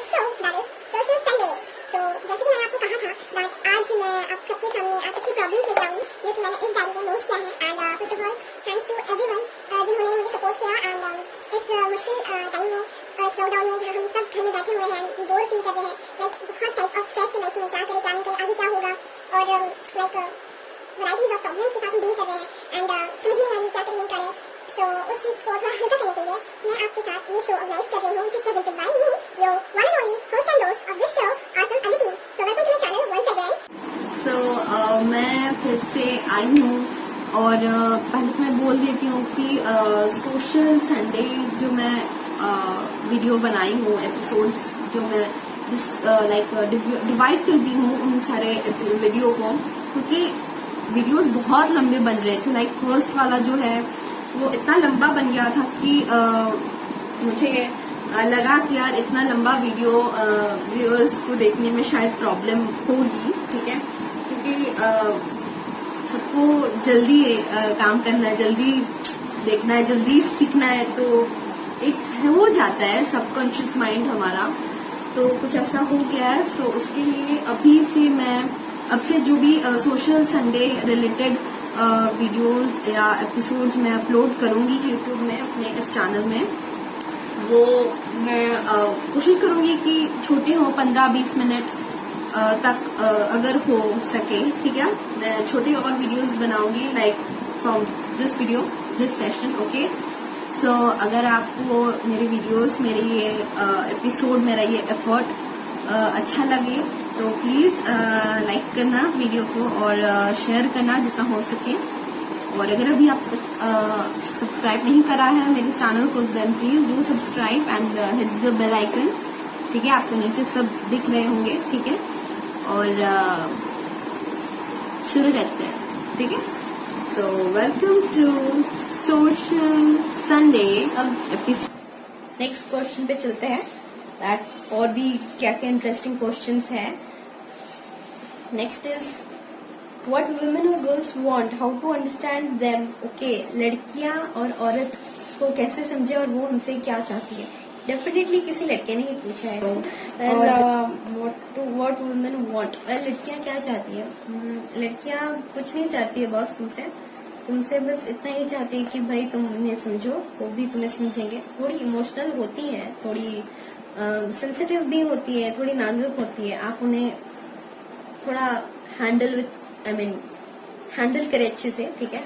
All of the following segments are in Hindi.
the show that is Social Sunday. So जैसे कि मैंने आपको कहा था that आज मैं आप सबके सामने आप सबकी प्रॉब्लम्स लेके आऊंगी जो कि मैंने इस डायरी में नोट किया है. And first of all thanks to everyone जिन्होंने मुझे सपोर्ट किया. एंड इस मुश्किल टाइम में लॉकडाउन में जहाँ हम सब घर में बैठे हुए हैं, बोर फील कर रहे हैं, लाइक बहुत टाइप ऑफ स्ट्रेस है लाइफ में, क्या करें क्या नहीं करें, आगे क्या होगा, और लाइक वैराइटीज ऑफ प्रॉब्लम्स के साथ हम डील कर रहे हैं. एंड समझ नहीं आ रही क्या करें नहीं करें. सो उस चीज़ को थोड़ा हल्का करने के लिए मैं आपके साथ ये शो ऑर्गेनाइज कर रही हूँ, which is presented by me, your one and only host and host of this show, Awesome Aditi. So welcome to my channel once again. So मैं फिर से आई हूँ और पहले तो मैं बोल देती हूँ कि सोशल संडे जो मैं वीडियो बनाई हूँ, एपिसोड्स जो मैं लाइक डिवाइड कर दी हूँ उन सारे वीडियो को, क्योंकि वीडियोस बहुत लंबे बन रहे थे. लाइक फर्स्ट वाला जो है वो इतना लंबा बन गया था कि मुझे लगा कि यार इतना लंबा वीडियो व्यूअर्स को देखने में शायद प्रॉब्लम होगी. ठीक है, क्योंकि सबको जल्दी काम करना है, जल्दी देखना है, जल्दी सीखना है, तो एक हो जाता है सबकॉन्शियस माइंड हमारा, तो कुछ ऐसा हो गया है. सो उसके लिए अभी से मैं अब से जो भी सोशल संडे रिलेटेड वीडियोस या एपिसोड्स मैं अपलोड करूंगी यूट्यूब में अपने इस चैनल में, वो मैं कोशिश करूंगी कि छोटे हो 15-20 मिनट तक अगर हो सके. ठीक है, मैं छोटे और वीडियोस बनाऊंगी like from this video this session. Okay, so अगर आपको मेरे वीडियोस, मेरे ये एपिसोड, मेरा ये एफर्ट अच्छा लगे तो प्लीज लाइक करना वीडियो को और शेयर करना जितना हो सके. और अगर अभी आप सब्सक्राइब नहीं करा है मेरे चैनल को, then please do subscribe and hit the bell icon. ठीक है, आपको नीचे सब दिख रहे होंगे. ठीक है, और शुरू करते हैं. ठीक है, so welcome to social Sunday. अब नेक्स्ट क्वेश्चन पे चलते हैं. दैट और भी क्या क्या इंटरेस्टिंग क्वेश्चंस हैं. नेक्स्ट इज व्हाट वुमेन और girls want, how to understand them. Okay, लड़कियां और औरत को कैसे समझे और वो हमसे क्या चाहती है. डेफिनेटली किसी लड़के ने ही पूछा है. व्हाट वुमेन वांट, लड़कियां क्या चाहती है. लड़कियां कुछ नहीं चाहती है बॉस तुमसे बस इतना ही चाहती है कि भाई तुम उन्हें समझो, वो भी तुम्हें समझेंगे. थोड़ी इमोशनल होती है, थोड़ी सेंसिटिव भी होती है, थोड़ी नाजुक होती है. आप उन्हें थोड़ा हैंडल करें अच्छे से. ठीक है,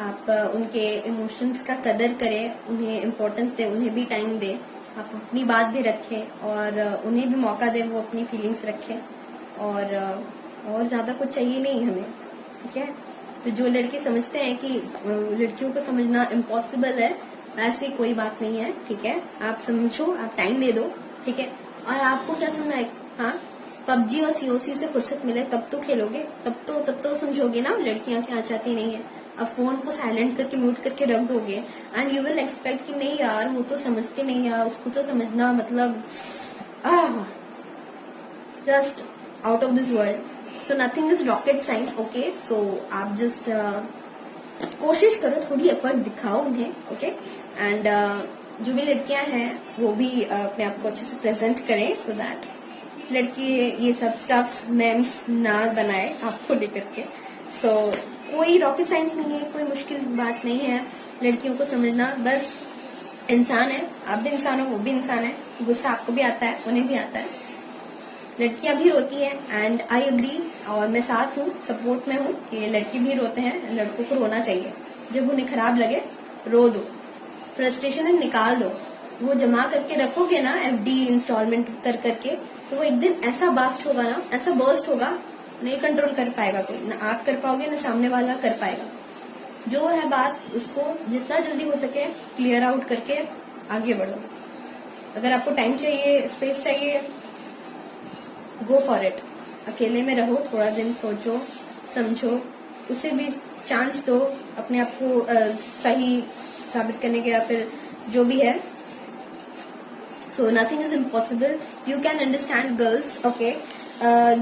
आप उनके इमोशंस का कदर करें, उन्हें इम्पोर्टेंस दें, उन्हें भी टाइम दें, आप अपनी बात भी रखें और उन्हें भी मौका दें वो अपनी फीलिंग्स रखें. और ज्यादा कुछ चाहिए नहीं हमें. ठीक है, तो जो लड़के समझते हैं कि लड़कियों को समझना इम्पॉसिबल है, ऐसी कोई बात नहीं है. ठीक है, आप समझो, आप टाइम दे दो. ठीक है, और आपको क्या समझना है, हाँ पबजी और सीओसी से फुर्सत मिले तब तो खेलोगे, तब तो समझोगे ना लड़कियां क्या चाहती नहीं है. अब फोन को साइलेंट करके म्यूट करके रख दोगे एंड यू विल एक्सपेक्ट कि नहीं यार वो तो समझती नहीं यार, उसको तो समझना मतलब just out of this world. So nothing is rocket science. Okay, so आप जस्ट कोशिश करो, थोड़ी एफर्ट दिखाओ उन्हें. ओके, एंड जो भी लड़कियां हैं वो भी अपने आप को अच्छे से प्रेजेंट करें, सो दैट लड़की ये सब स्टफ्स मेम्स ना बनाए आपको लेकर के. सो कोई रॉकेट साइंस नहीं है, कोई मुश्किल बात नहीं है लड़कियों को समझना. बस इंसान है, आप भी इंसान हो, वो भी इंसान है. गुस्सा आपको भी आता है, उन्हें भी आता है. लड़कियां भी रोती है एंड आई एग्री, और मैं साथ हूँ, सपोर्ट में हूँ कि लड़की भी रोते हैं. लड़कों को रोना चाहिए, जब उन्हें खराब लगे रो दो, फ्रस्ट्रेशन निकाल दो. वो जमा करके रखोगे ना FD इंस्टॉलमेंट कर करके, तो वो एक दिन ऐसा बास्ट होगा ना, ऐसा बर्स्ट होगा, नहीं कंट्रोल कर पाएगा कोई, ना आप कर पाओगे ना सामने वाला कर पाएगा. जो है बात उसको जितना जल्दी हो सके क्लियर आउट करके आगे बढ़ो. अगर आपको टाइम चाहिए, स्पेस चाहिए, गो फॉर इट. अकेले में रहो, थोड़ा दिन सोचो समझो, उसे भी चांस दो अपने आप को सही साबित करने के, या फिर जो भी है. So nothing is impossible, you can understand girls. Okay,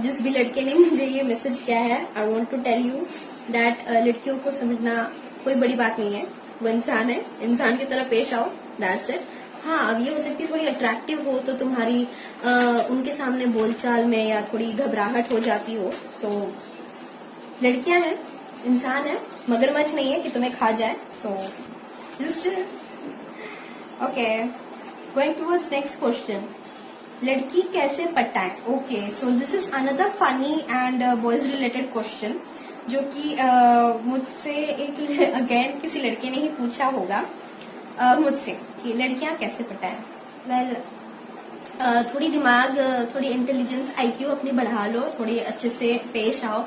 जिस भी लड़के ने मुझे ये मैसेज किया है, I want to tell you that लड़कियों को समझना कोई बड़ी बात नहीं है. वो इंसान है, इंसान की तरह पेश आओ, दैट्स इट. हाँ, अब ये हो सकती है थोड़ी अट्रैक्टिव हो तो तुम्हारी उनके सामने बोलचाल में या थोड़ी घबराहट हो जाती हो। सो लड़कियां हैं, इंसान है, मगरमच्छ नहीं है कि तुम्हें खा जाए। So just okay, going towards next question, लड़की कैसे पटाएं? Okay, so this is another funny and boys related question जो कि मुझसे एक अगेन किसी लड़के ने ही पूछा होगा मुझसे कि लड़कियां कैसे पटाएं। वेल थोड़ी दिमाग, थोड़ी इंटेलिजेंस, आईक्यू अपनी बढ़ा लो, थोड़ी अच्छे से पेश आओ,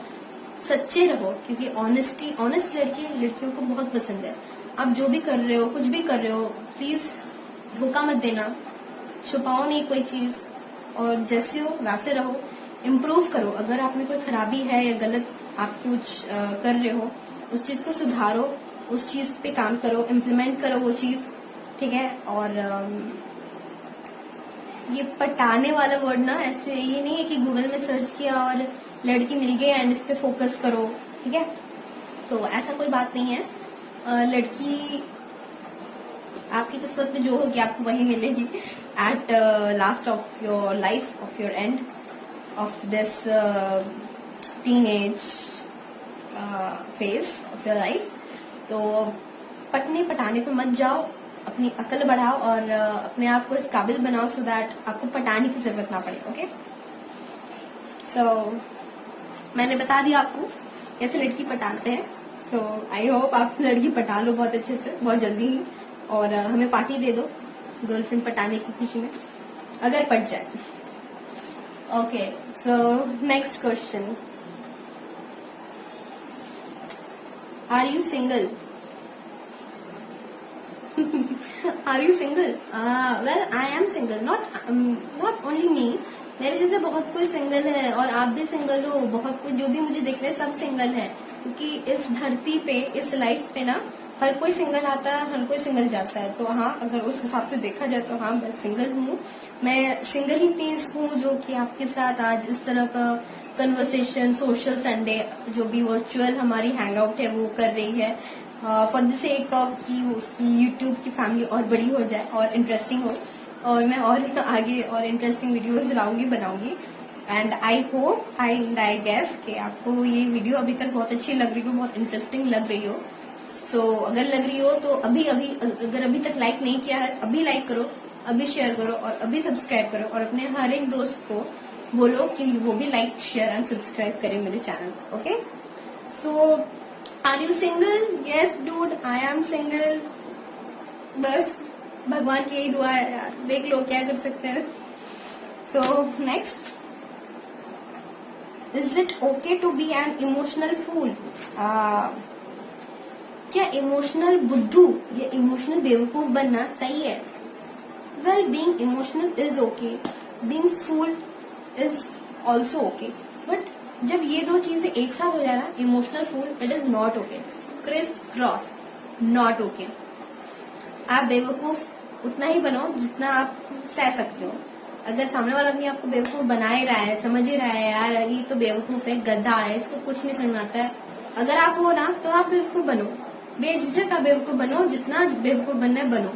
सच्चे रहो, क्योंकि ऑनेस्ट लड़कियों को बहुत पसंद है। आप जो भी कर रहे हो, कुछ भी कर रहे हो, प्लीज धोखा मत देना, छुपाओ नहीं कोई चीज, और जैसे हो वैसे रहो, इम्प्रूव करो। अगर आप में कोई खराबी है या गलत आप कुछ कर रहे हो, उस चीज को सुधारो, उस चीज पे काम करो, इम्प्लीमेंट करो वो चीज, ठीक है। और ये पटाने वाला वर्ड ना, ऐसे ये नहीं है कि गूगल में सर्च किया और लड़की मिल गई एंड इस पे फोकस करो, ठीक है। तो ऐसा कोई बात नहीं है। लड़की आपकी किस्मत में जो होगी आपको वही मिलेगी at last of your life, of your end of this teenage phase of your life. तो पटने पटाने पे मत जाओ, अपनी अकल बढ़ाओ और अपने आप को इस काबिल बनाओ सो दैट आपको पटाने की जरूरत ना पड़े। ओके, सो मैंने बता दिया आपको कैसे लड़की पटाते हैं। सो आई होप आप लड़की पटा लो बहुत अच्छे से, बहुत जल्दी ही, और हमें पार्टी दे दो गर्लफ्रेंड पटाने की खुशी में, अगर पट जाए। Okay, so next question, are you single? Are you single? Well, I am single. Not only me. मेरे जैसे बहुत कोई सिंगल है और आप भी सिंगल हो, बहुत कोई जो भी मुझे देख रहे हैं सब सिंगल है, क्योंकि इस धरती पे, इस लाइफ पे ना हर कोई सिंगल आता है, हर कोई सिंगल जाता है। तो हाँ, अगर उस हिसाब से देखा जाए तो हाँ, मैं सिंगल हूँ। मैं सिंगल ही पीस हूँ जो कि आपके साथ आज इस तरह का कन्वर्सेशन, सोशल संडे जो भी वर्चुअल हमारी हैंग आउट है वो कर रही है, फॉर द सेक ऑफ कि उसकी यूट्यूब की फैमिली और बड़ी हो जाए और इंटरेस्टिंग हो, और मैं और आगे और इंटरेस्टिंग वीडियोस लाऊंगी, बनाऊंगी। And I hope I guess कि आपको ये वीडियो अभी तक बहुत अच्छी लग रही हो, बहुत इंटरेस्टिंग लग रही हो। सो अगर लग रही हो तो अगर अभी तक लाइक नहीं किया है, अभी लाइक करो, अभी शेयर करो और अभी सब्सक्राइब करो, और अपने हर एक दोस्त को बोलो कि वो भी लाइक, शेयर एंड सब्सक्राइब करे मेरे channel. Okay, so are you single? Yes dude, I am single. बस भगवान की यही दुआ है यार, देख लो क्या कर सकते हैं। So next, is it okay to be an emotional fool? क्या इमोशनल बुद्धू या इमोशनल बेवकूफ बनना सही है? Well, being emotional is okay, being fool is also okay, but जब ये दो चीजें एक साथ हो जाए ना, emotional fool, it is not okay, criss cross, not okay. आप बेवकूफ उतना ही बनो जितना आप सह सकते हो। अगर सामने वाला आदमी आपको बेवकूफ बना ही रहा है, समझ ही रहा है यार ये तो बेवकूफ है, गधा है, इसको कुछ नहीं समझ आता है, अगर आप हो ना तो आप बेवकूफ बनो, बेझिझक आप बेवकूफ बनो, जितना बेवकूफ बनना है बनो,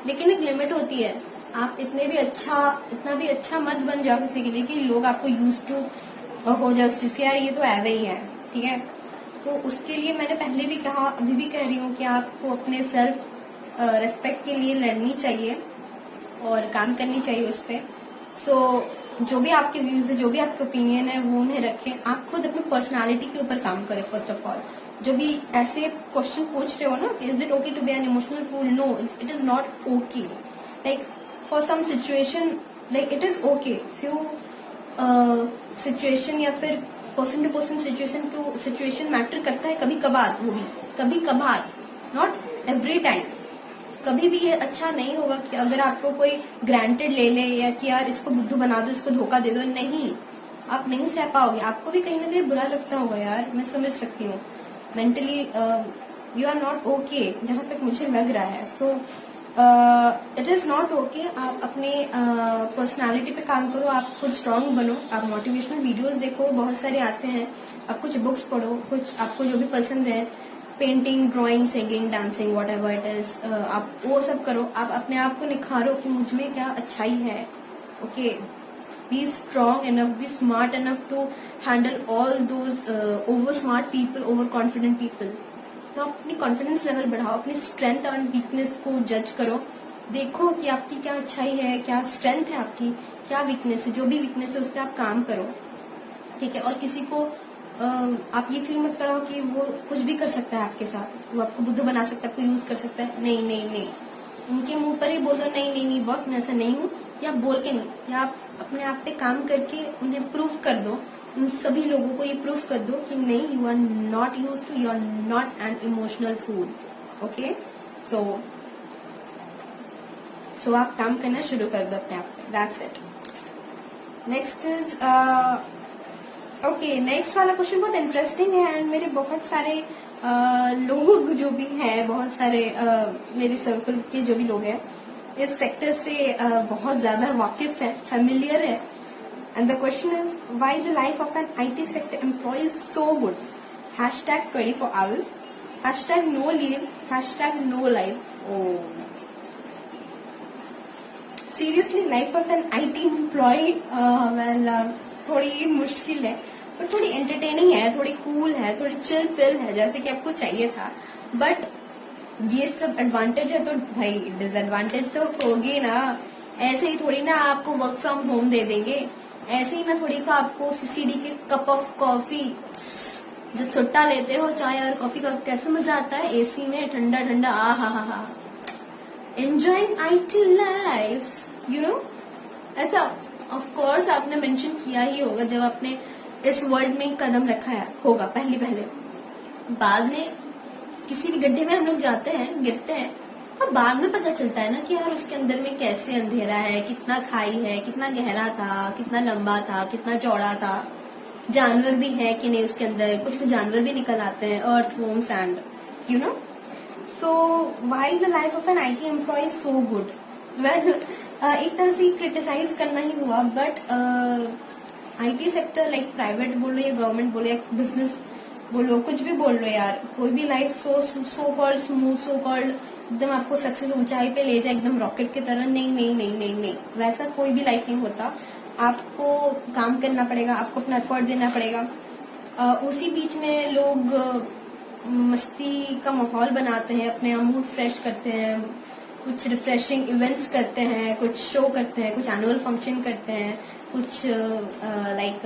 लेकिन एक लिमिट होती है। आप इतना भी अच्छा मत बन जाओ किसी के लिए कि लोग आपको यूज टू हो जस्टिस यार ये तो ऐवे ही है, ठीक है। तो उसके लिए मैंने पहले भी कहा, अभी भी कह रही हूँ कि आपको अपने सेल्फ रेस्पेक्ट के लिए लड़नी चाहिए और काम करनी चाहिए उस पर। सो जो भी आपके व्यूज है, जो भी आपके ओपिनियन है वो उन्हें रखें, आप खुद अपनी पर्सनालिटी के ऊपर काम करें। फर्स्ट ऑफ ऑल, जो भी ऐसे क्वेश्चन पूछ रहे हो ना, is it okay to be an emotional fool? No, it is not okay. Like for some situation, like it is okay few situation या फिर person to person, situation to situation matter करता है कभी कभार, वो भी कभी कभार, नॉट एवरी टाइम। कभी भी ये अच्छा नहीं होगा कि अगर आपको कोई ग्रांटेड ले ले या कि यार इसको बुद्धू बना दो, इसको धोखा दे दो, नहीं, आप नहीं सह पाओगे, आपको भी कहीं ना कहीं बुरा लगता होगा यार, मैं समझ सकती हूँ। Mentally you are not okay, जहां तक मुझे लग रहा है। So it is not okay. आप अपने पर्सनालिटी पे काम करो, आप खुद स्ट्रांग बनो, आप मोटिवेशनल वीडियोस देखो, बहुत सारे आते हैं, आप कुछ बुक्स पढ़ो, कुछ आपको जो भी पसंद है painting, drawing, singing, dancing, what ever it is, आप वो सब करो। आप अपने आप को निखारो कि मुझ में क्या अच्छाई है। Okay, be strong enough, be smart enough to handle all those over smart people, over confident people. तो आप अपनी कॉन्फिडेंस लेवल बढ़ाओ, अपनी स्ट्रेंथ और वीकनेस को जज करो, देखो कि आपकी क्या अच्छाई है, क्या स्ट्रेंथ है आपकी, क्या वीकनेस है। जो भी वीकनेस है उस पर आप काम करो, ठीक है। और किसी को आप ये फील मत कराओ कि वो कुछ भी कर सकता है आपके साथ, वो आपको बुद्धू बना सकता है, आपको यूज कर सकता है। नहीं नहीं नहीं, उनके मुंह पर ही बोल दो नहीं नहीं नहीं बॉस मैं ऐसा नहीं हूँ, या बोल के नहीं, या आप अपने आप पे काम करके उन्हें प्रूव कर दो, उन सभी लोगों को ये प्रूव कर दो कि नहीं, you are not use to, you are not an emotional food. Okay, so आप काम करना शुरू कर दो अपने आप पे, that's it. Next is okay, next वाला क्वेश्चन बहुत इंटरेस्टिंग है एंड मेरे बहुत सारे लोग जो भी हैं, बहुत सारे मेरे सर्कल के जो भी लोग हैं इस सेक्टर से बहुत ज्यादा वाकिफ है, फेमिलियर है। And the question is why the life of an IT sector employ is so good, #24 hours, #no leave, #no life। Seriously life of an IT employ well थोड़ी मुश्किल है, पर थोड़ी एंटरटेनिंग है, थोड़ी कूल है, थोड़ी चिल पिल है, जैसे कि आपको चाहिए था। बट ये सब एडवांटेज है, तो भाई डिसएडवांटेज तो होगी ना। ऐसे ही थोड़ी ना आपको वर्क फ्रॉम होम दे देंगे, ऐसे ही ना थोड़ी का आपको CCD के कप ऑफ कॉफी जब सुट्टा लेते हो चाय और कॉफी का कैसे मजा आता है AC में ठंडा ठंडा, हा enjoying IT life, you know. ऐसा ऑफ कोर्स आपने मेंशन किया ही होगा जब आपने इस वर्ल्ड में कदम रखा है होगा पहले। बाद में किसी भी गड्ढे में हम लोग जाते हैं, गिरते हैं, और बाद में पता चलता है ना कि यार उसके अंदर में कैसे अंधेरा है, कितना खाई है, कितना गहरा था, कितना लंबा था, कितना चौड़ा था, जानवर भी है कि नहीं उसके अंदर। कुछ जानवर भी निकल आते हैं, earthworms and you know. So why the life of an IT employ so good? Well एक तरह से क्रिटिसाइज करना ही हुआ, but IT sector like private बोलो या गवर्नमेंट बोलो या बिजनेस बोलो, कुछ भी बोल लो यार, कोई भी life so called smooth, so called एकदम आपको सक्सेस ऊंचाई पे ले जाए एकदम रॉकेट की तरह, नहीं नहीं नहीं नहीं नहीं, वैसा कोई भी लाइफ नहीं होता। आपको काम करना पड़ेगा, आपको अपना एफर्ट देना पड़ेगा। उसी बीच में लोग मस्ती का माहौल बनाते हैं, अपने मूड फ्रेश करते हैं, कुछ रिफ्रेशिंग इवेंट्स करते हैं, कुछ शो करते हैं, कुछ एनुअल फंक्शन करते हैं, कुछ लाइक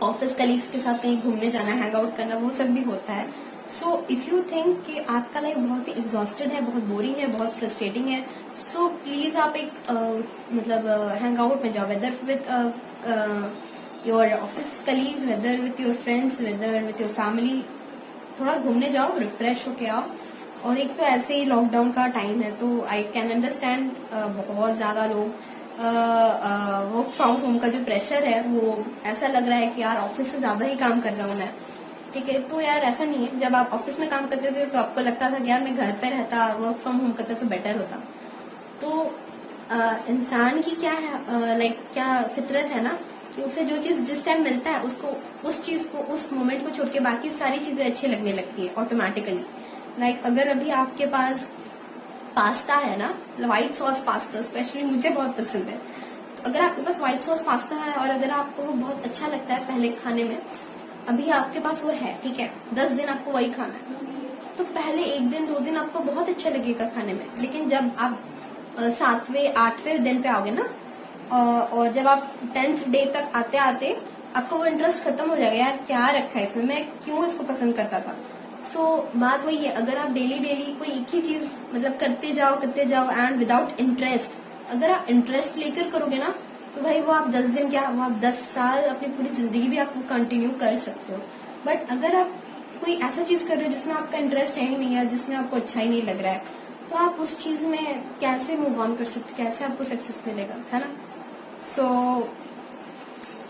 ऑफिस कलीग्स के साथ कहीं घूमने जाना, हैंग आउट करना, वो सब भी होता है। सो इफ यू थिंक कि आपका लाइफ बहुत ही एग्जॉस्टेड है, बहुत बोरिंग है, बहुत फ्रस्ट्रेटिंग है, सो प्लीज आप एक मतलब हैंग आउट में जाओ, whether with your office colleagues, whether with your friends, whether with your family, थोड़ा घूमने जाओ, रिफ्रेश होके आओ। और एक तो ऐसे ही लॉकडाउन का टाइम है, तो आई कैन अंडरस्टैंड बहुत ज्यादा लोग वर्क फ्रॉम होम का जो प्रेशर है वो ऐसा लग रहा है कि यार ऑफिस से ज्यादा ही काम कर रहा हूँ मैं, ठीक है। तो यार ऐसा नहीं है, जब आप ऑफिस में काम करते थे तो आपको लगता था कि यार मैं घर पे रहता, वर्क फ्रॉम होम करता तो बेटर होता। तो इंसान की क्या है, लाइक क्या फितरत है ना कि उसे जो चीज जिस टाइम मिलता है उसको उस चीज को, उस मोमेंट को छोड़ के बाकी सारी चीजें अच्छी लगने लगती है ऑटोमेटिकली। लाइक अगर अभी आपके पास पास्ता है ना, व्हाइट सॉस पास्ता स्पेशली मुझे बहुत पसंद है, तो अगर आपके पास व्हाइट सॉस पास्ता है और अगर आपको वो बहुत अच्छा लगता है पहले खाने में, अभी आपके पास वो है, ठीक है, 10 दिन आपको वही खाना है, तो पहले 1 दिन 2 दिन आपको बहुत अच्छा लगेगा खाने में, लेकिन जब आप 7वें 8वें दिन पे आओगे ना, और जब आप 10th डे तक आते आते आपको वो इंटरेस्ट खत्म हो जाएगा, यार क्या रखा है इसमें, मैं क्यों इसको पसंद करता था। सो बात वही है, अगर आप डेली कोई एक ही चीज मतलब करते जाओ एंड विदाउट इंटरेस्ट, अगर आप इंटरेस्ट लेकर करोगे ना तो भाई वो आप 10 दिन क्या, वो आप 10 साल, अपनी पूरी जिंदगी भी आप वो कंटिन्यू कर सकते हो। बट अगर आप कोई ऐसा चीज कर रहे हो जिसमें आपका इंटरेस्ट है ही नहीं है, जिसमें आपको अच्छा ही नहीं लग रहा है, तो आप उस चीज में कैसे मूव ऑन कर सकते, कैसे आपको सक्सेस मिलेगा, है ना। सो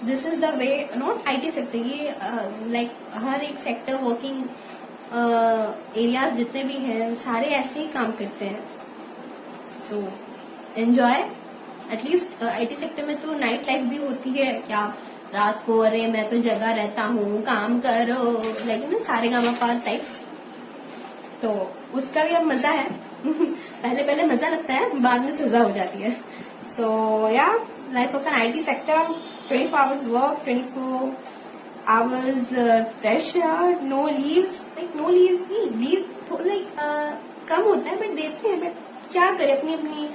this is the way, not IT sector, ये लाइक हर एक सेक्टर वर्किंग एरियाज जितने भी हैं सारे ऐसे ही काम करते हैं। So enjoy, at least IT sector में तो नाइट लाइफ भी होती है, क्या रात को अरे मैं तो जगह रहता हूँ काम करो, लेकिन सारे गामा पार टाइप्स तो उसका भी अब मजा है। पहले पहले मजा लगता है, बाद में सजा हो जाती है। सो या life of an IT sector, 24 hours work, 24 hours pressure, no leaves, like no leaves नहीं, लीव लाइक कम होता है बट देते हैं, बट क्या करें, अपनी अपनी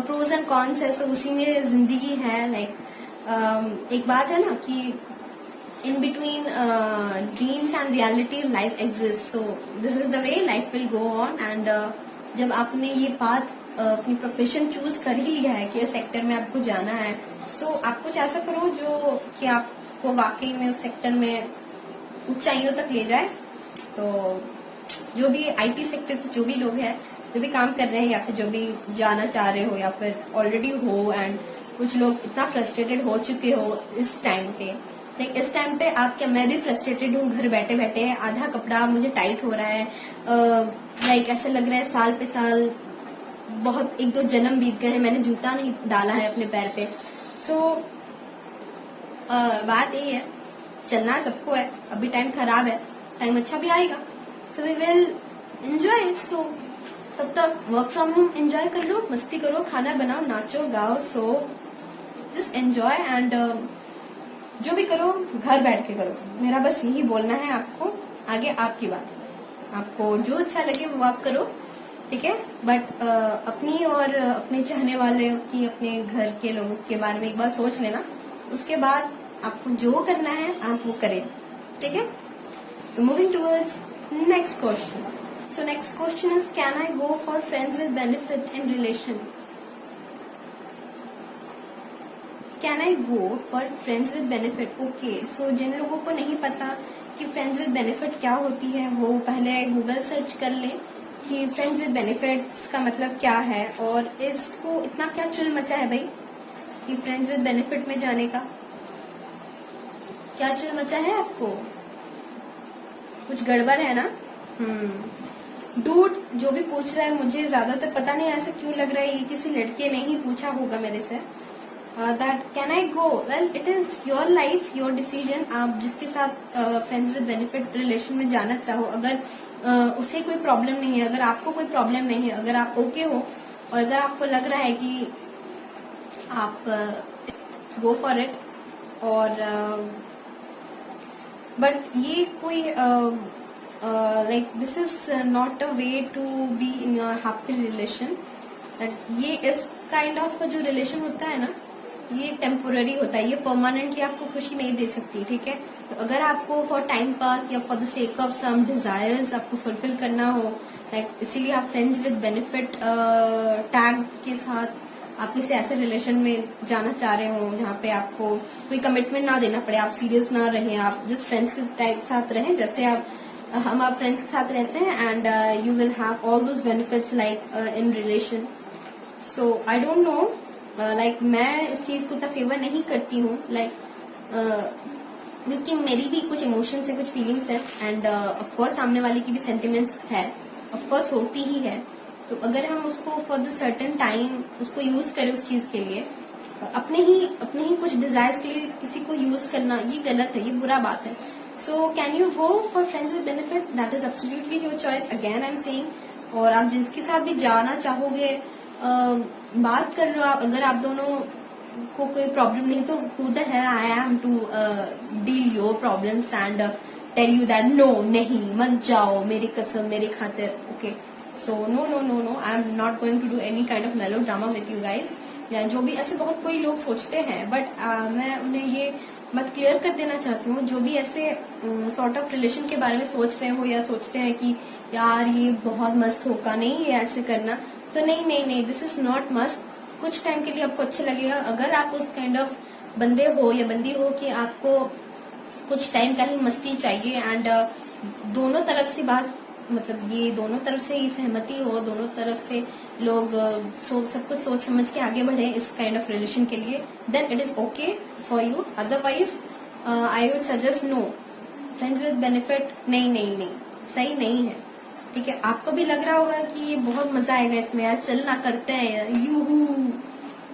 प्रोज एंड कॉन्स है, सो उसी में जिंदगी है। लाइक एक बात है ना कि in between dreams and reality life exist, so this is the way life will go on. And जब आपने ये बात अपनी प्रोफेशन चूज कर ही लिया है कि इस सेक्टर में आपको जाना है, सो आप कुछ ऐसा करो जो कि आपको वाकई में उस सेक्टर में ऊंचाइयों तक ले जाए। तो जो भी IT सेक्टर के जो भी लोग हैं, जो भी काम कर रहे हैं, या फिर जो भी जाना चाह रहे हो, या फिर ऑलरेडी हो, एंड कुछ लोग इतना फ्रस्ट्रेटेड हो चुके हो इस टाइम पे, लाइक इस टाइम पे आप क्या, मैं भी फ्रस्ट्रेटेड हूँ घर बैठे बैठे, आधा कपड़ा मुझे टाइट हो रहा है, लाइक ऐसा लग रहा है साल पे साल बहुत 1-2 जन्म बीत गए हैं, मैंने जूता नहीं डाला है अपने पैर पे। सो बात यही है, चलना सबको है, अभी टाइम खराब है, टाइम अच्छा भी आएगा, सो वी विल एंजॉय। सो तब तक वर्क फ्रॉम होम एंजॉय कर लो, मस्ती करो, खाना बनाओ, नाचो गाओ, सो जस्ट एंजॉय। एंड जो भी करो घर बैठ के करो, मेरा बस यही बोलना है आपको। आगे आपकी बात, आपको जो अच्छा लगे वो आप करो, ठीक है। बट अपनी और अपने चाहने वाले की, अपने घर के लोगों के बारे में एक बार सोच लेना, उसके बाद आपको जो करना है आप वो करें, ठीक है। So moving towards next question. So next question is, can I go for friends with benefit in relation? Can I go for friends with benefit? Okay, so जिन लोगों को नहीं पता कि फ्रेंड्स विद बेनिफिट क्या होती है, वो पहले गूगल सर्च कर लें कि फ्रेंड्स विद बेनिफिट्स का मतलब क्या है, और इसको इतना क्या चुल मचा है भाई कि फ्रेंड्स विद बेनिफिट में जाने का क्या चुल मचा है आपको? कुछ गड़बड़ है ना? डूड जो भी पूछ रहा है, मुझे ज्यादातर पता नहीं ऐसा क्यों लग रहा है, ये किसी लड़के ने ही पूछा होगा मेरे से, that can I go? Well, it is your life, your decision. आप जिसके साथ फ्रेंड्स विद बेनिफिट रिलेशन में जाना चाहो, अगर उसे कोई प्रॉब्लम नहीं है, अगर आपको कोई प्रॉब्लम नहीं है, अगर आप ओके हो, और अगर आपको लग रहा है कि आप गो फॉर इट, और बट ये कोई like this is not a way to be in your happy relation. ये इस काइंड ऑफ जो रिलेशन होता है ना, ये टेम्पोररी होता है, ये परमानेंटली आपको खुशी नहीं दे सकती, ठीक है। तो अगर आपको फॉर टाइम पास या for the sake of some desires आपको फुलफिल करना हो, लाइक इसीलिए आप फ्रेंड्स विद बेनिफिट टैग के साथ आप किसी ऐसे रिलेशन में जाना चाह रहे हो जहाँ पे आपको कोई कमिटमेंट ना देना पड़े, आप सीरियस ना रहें, आप जस्ट फ्रेंड्स के साथ रहें जैसे हम आप फ्रेंड्स के साथ रहते हैं, and you will have all those benefits like in relation. So I don't know, like मैं इस चीज को इतना फेवर नहीं करती हूँ, लाइक क्योंकि मेरी भी कुछ इमोशंस है, कुछ फीलिंग्स है, एंड ऑफकोर्स सामने वाले की भी सेंटिमेंट्स है, ऑफकोर्स होती ही है। तो अगर हम उसको फॉर द सर्टेन टाइम उसको यूज करें उस चीज के लिए, अपने ही कुछ डिजायर्स के लिए किसी को यूज करना, ये गलत है, ये बुरा बात है। So can you go for friends with benefit? That is absolutely your choice, again I am saying. और आप जिसके साथ भी जाना चाहोगे, बात कर लो आप, अगर आप दोनों को कोई प्रॉब्लम नहीं तो who the hell I am to deal your problems and tell you that no, नहीं मत जाओ, मेरी कसम, मेरी खातिर, okay. So no, I am not going to do any kind of melodrama with you guys, या जो भी ऐसे बहुत कोई लोग सोचते हैं, बट मैं उन्हें ये मत क्लियर कर देना चाहती हूँ, जो भी ऐसे सॉर्ट ऑफ रिलेशन के बारे में सोच रहे हो या सोचते हैं कि यार ये बहुत मस्त होगा, नहीं ये ऐसे करना, तो नहीं, दिस इज नॉट मस्त। कुछ टाइम के लिए आपको अच्छा लगेगा, अगर आप उस काइंड ऑफ बंदे हो या बंदी हो कि आपको कुछ टाइम का ही मस्ती चाहिए, एंड दोनों तरफ से बात, मतलब ये दोनों तरफ से ही सहमति हो, दोनों तरफ से लोग सब कुछ सोच समझ के आगे बढ़े इस काइंड ऑफ रिलेशन के लिए, then it is okay for you. Otherwise I would suggest no, friends with benefit नहीं, सही नहीं है, ठीक है। आपको भी लग रहा होगा कि ये बहुत मजा आएगा इसमें, यार चलना करते हैं, यूहू,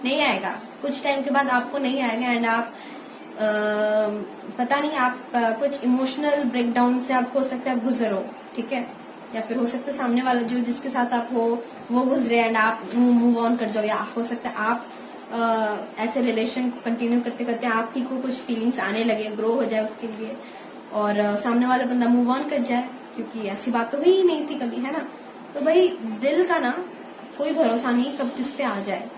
नहीं आएगा, कुछ टाइम के बाद आपको नहीं आएगा, एंड आप पता नहीं, आप कुछ इमोशनल ब्रेकडाउन से आप हो सकता है गुजरो, ठीक है। या फिर हो सकता है सामने वाला जो जिसके साथ आप हो वो गुजरे एंड आप मूव ऑन कर जाओ, या हो सकता है आप ऐसे रिलेशन को कंटिन्यू करते करते आप ही को कुछ फीलिंग्स आने लगे, ग्रो हो जाए उसके लिए, और सामने वाला बंदा मूव ऑन कर जाए, क्योंकि ऐसी बात तो हुई नहीं थी कभी, है ना। तो भाई दिल का ना कोई भरोसा नहीं कब किस पे आ जाए।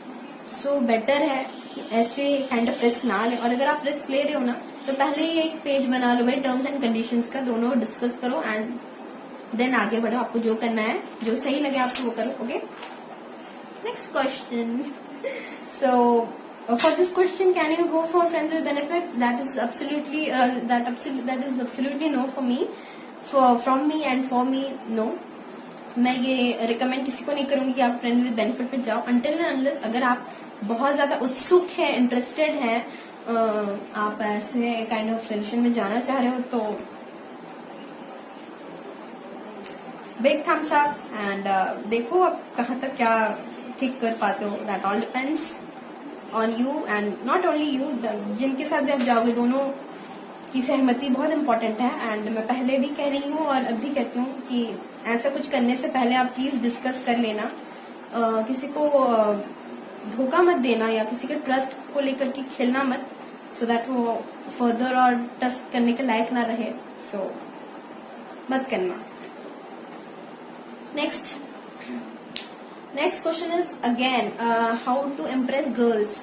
सो बेटर है ऐसे काइंड ऑफ रिस्क ना ले, और अगर आप रिस्क ले रहे हो ना तो पहले ही एक पेज बना लो भाई टर्म्स एंड कंडीशंस का, दोनों डिस्कस करो एंड देन आगे बढ़ो। आपको जो करना है, जो सही लगे आपको वो करो। Okay, next question. So for this question, can you go for friends with benefit? That is absolutely no for me, from me and for me no. मैं ये रिकमेंड किसी को नहीं करूंगी कि आप फ्रेंड विद बेनिफिट पे जाओ, until and unless अगर आप बहुत ज्यादा उत्सुक है, इंटरेस्टेड है, आप ऐसे काइंड ऑफ रिलेशन में जाना चाह रहे हो तो बिग थम्स अप एंड देखो आप कहाँ तक क्या ठीक कर पाते हो। That all depends on you and not only you, जिनके साथ भी आप जाओगे दोनों की सहमति बहुत इंपॉर्टेंट है। एंड मैं पहले भी कह रही हूँ और अब भी कहती हूँ कि ऐसा कुछ करने से पहले आप प्लीज डिस्कस कर लेना, किसी को धोखा मत देना या किसी के ट्रस्ट को लेकर के खेलना मत, सो दैट वो फर्दर और ट्रस्ट करने के लायक ना रहे। सो मत करना। Next question is again how to impress girls.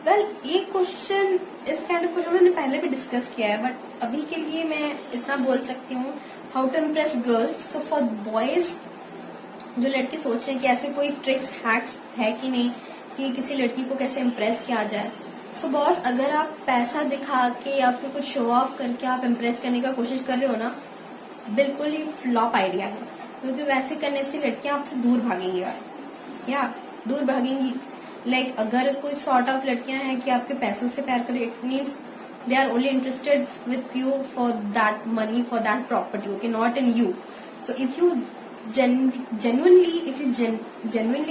Well ये question is kind of question मैंने पहले भी डिस्कस किया है, बट अभी के लिए मैं इतना बोल सकती हूँ, how to impress girls. So for boys, जो लड़के सोच रहे हैं कि ऐसे कोई ट्रिक्स हैक्स है कि नहीं कि किसी लड़की को कैसे इम्प्रेस किया जाए। सो बॉस, अगर आप पैसा दिखा के या फिर कुछ शो ऑफ करके आप इम्प्रेस करने का कोशिश कर रहे हो ना, बिल्कुल ही फ्लॉप आइडिया है, क्योंकि वैसे करने से लड़कियां आपसे दूर भागेंगी, या दूर भागेंगी। लाइक अगर कोई सॉर्ट ऑफ लड़कियां हैं कि आपके पैसों से प्यार करें, it means they are only interested with you for that money, for that property, okay, not in you. So if you genuinely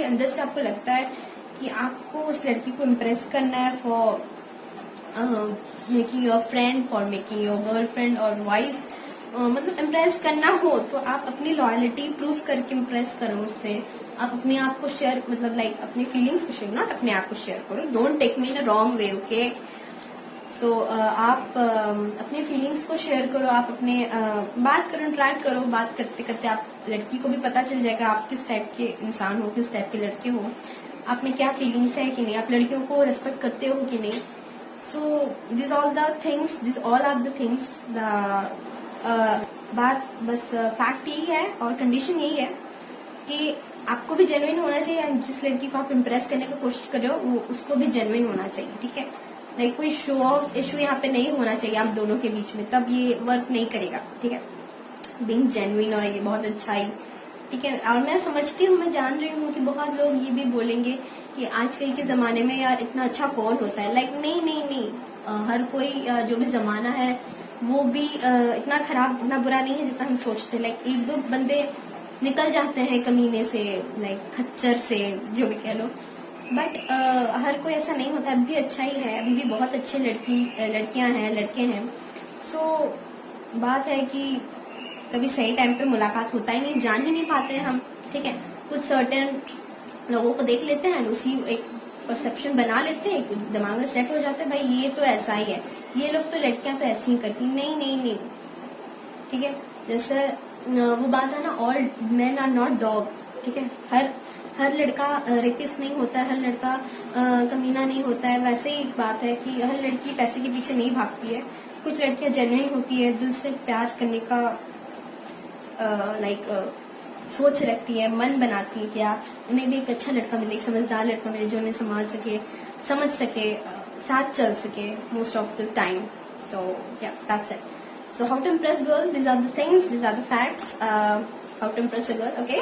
अंदर से आपको लगता है कि आपको उस लड़की को इम्प्रेस करना है for making your friend, for making your girlfriend और वाइफ, मतलब इम्प्रेस करना हो, तो आप अपनी लॉयलिटी प्रूव करके इम्प्रेस करो उससे। आप अपने आप को शेयर, मतलब लाइक अपनी फीलिंग्स को शेयर, नॉट अपने आप को शेयर करो, don't take me in a wrong way, okay. So आप अपनी फीलिंग्स को शेयर करो, आप अपने बात करो, इंटरेक्ट करो, बात करते करते आप लड़की को भी पता चल जाएगा आप किस टाइप के इंसान हो, किस टाइप के लड़के हो, आप में क्या फीलिंग्स है कि नहीं, आप लड़कियों को रेस्पेक्ट करते हो कि नहीं। So this all are the things, बात बस फैक्ट यही है और कंडीशन यही है कि आपको भी जेन्युइन होना चाहिए, एंड जिस लड़की को आप इम्प्रेस करने की कोशिश कर रहे हो वो उसको भी जेन्युइन होना चाहिए, ठीक है। लाइक कोई शो ऑफ इशू यहाँ पे नहीं होना चाहिए आप दोनों के बीच में, तब ये वर्क नहीं करेगा, ठीक है। बीइंग जेन्युइन और ये बहुत अच्छा ही, ठीक है। और मैं समझती हूँ, मैं जान रही हूँ कि बहुत लोग ये भी बोलेंगे कि आजकल के जमाने में यार इतना अच्छा कौन होता है। लाइक नहीं, हर कोई जो भी जमाना है वो भी इतना खराब, इतना बुरा नहीं है जितना हम सोचते। लाइक एक दो बंदे निकल जाते हैं कमीने से, लाइक खच्चर से, जो भी कह लो, बट हर कोई ऐसा नहीं होता। अभी भी अच्छा ही है, अभी भी बहुत अच्छे लड़कियां हैं, लड़के हैं। सो बात है कि कभी सही टाइम पे मुलाकात होता ही नहीं, जान ही नहीं पाते हैं हम, ठीक है। कुछ सर्टेन लोगों को देख लेते हैं, उसी एक परसेप्शन बना लेते हैं, दिमाग में सेट हो जाता है भाई ये तो ऐसा ही है, ये लोग तो लड़कियां तो ऐसी ही करती। नहीं, ठीक है। जैसे वो बात है ना, all men are not dog, ठीक है। हर लड़का रेपिस्ट नहीं होता है, हर लड़का कमीना नहीं होता है। वैसे ही एक बात है कि हर लड़की पैसे के पीछे नहीं भागती है, कुछ लड़कियां जेन्युइन होती है, दिल से प्यार करने का सोच रखती है, मन बनाती है कि यार उन्हें भी एक अच्छा लड़का मिले, एक समझदार लड़का मिले जो उन्हें संभाल सके, समझ सके, साथ चल सके मोस्ट ऑफ द टाइम। सो या that's it. So how to impress girl? These are the things, these are the facts. How to impress a girl, okay?